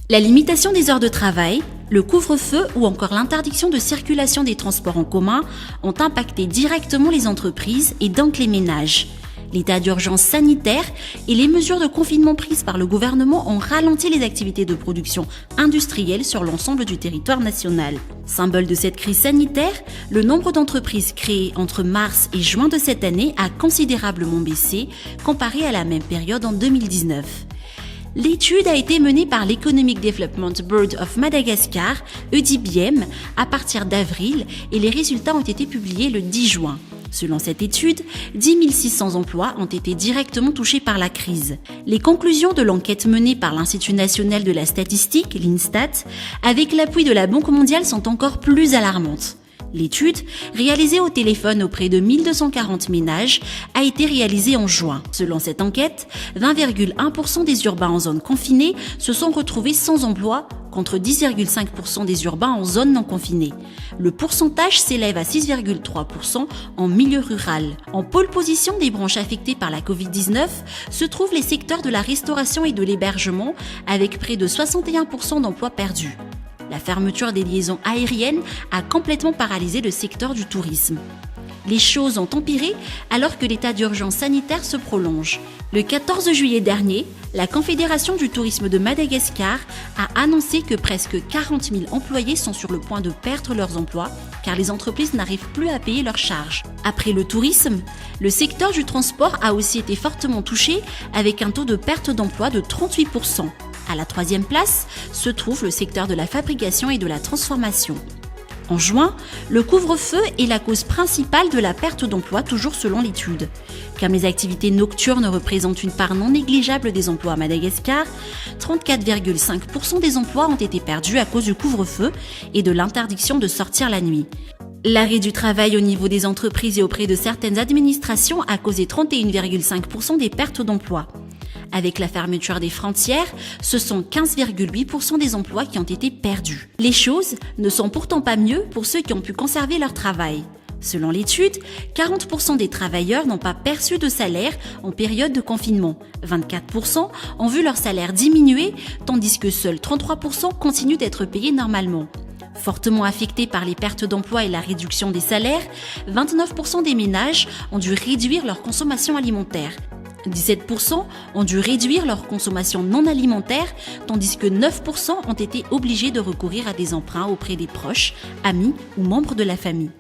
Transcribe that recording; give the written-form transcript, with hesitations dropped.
La limitation des heures de travail, le couvre-feu ou encore l'interdiction de circulation des transports en commun ont impacté directement les entreprises et donc les ménages. L'état d'urgence sanitaire et les mesures de confinement prises par le gouvernement ont ralenti les activités de production industrielle sur l'ensemble du territoire national. Symbole de cette crise sanitaire, le nombre d'entreprises créées entre mars et juin de cette année a considérablement baissé comparé à la même période en 2019. L'étude a été menée par l'Economic Development Board of Madagascar, EDBM, à partir d'avril et les résultats ont été publiés le 10 juin. Selon cette étude, 10 600 emplois ont été directement touchés par la crise. Les conclusions de l'enquête menée par l'Institut national de la statistique, l'INSTAT, avec l'appui de la Banque mondiale sont encore plus alarmantes. L'étude, réalisée au téléphone auprès de 1240 ménages, a été réalisée en juin. Selon cette enquête, 20,1% des urbains en zone confinée se sont retrouvés sans emploi, contre 10,5% des urbains en zone non confinée. Le pourcentage s'élève à 6,3% en milieu rural. En pôle position des branches affectées par la Covid-19 se trouvent les secteurs de la restauration et de l'hébergement, avec près de 61% d'emplois perdus. La fermeture des liaisons aériennes a complètement paralysé le secteur du tourisme. Les choses ont empiré alors que l'état d'urgence sanitaire se prolonge. Le 14 juillet dernier, la Confédération du tourisme de Madagascar a annoncé que presque 40 000 employés sont sur le point de perdre leurs emplois car les entreprises n'arrivent plus à payer leurs charges. Après le tourisme, le secteur du transport a aussi été fortement touché avec un taux de perte d'emploi de 38%. À la troisième place se trouve le secteur de la fabrication et de la transformation. En juin, le couvre-feu est la cause principale de la perte d'emploi, toujours selon l'étude. Comme les activités nocturnes représentent une part non négligeable des emplois à Madagascar, 34,5% des emplois ont été perdus à cause du couvre-feu et de l'interdiction de sortir la nuit. L'arrêt du travail au niveau des entreprises et auprès de certaines administrations a causé 31,5% des pertes d'emplois. Avec la fermeture des frontières, ce sont 15,8% des emplois qui ont été perdus. Les choses ne sont pourtant pas mieux pour ceux qui ont pu conserver leur travail. Selon l'étude, 40% des travailleurs n'ont pas perçu de salaire en période de confinement. 24% ont vu leur salaire diminuer, tandis que seuls 33% continuent d'être payés normalement. Fortement affectés par les pertes d'emploi et la réduction des salaires, 29% des ménages ont dû réduire leur consommation alimentaire. 17% ont dû réduire leur consommation non alimentaire, tandis que 9% ont été obligés de recourir à des emprunts auprès des proches, amis ou membres de la famille.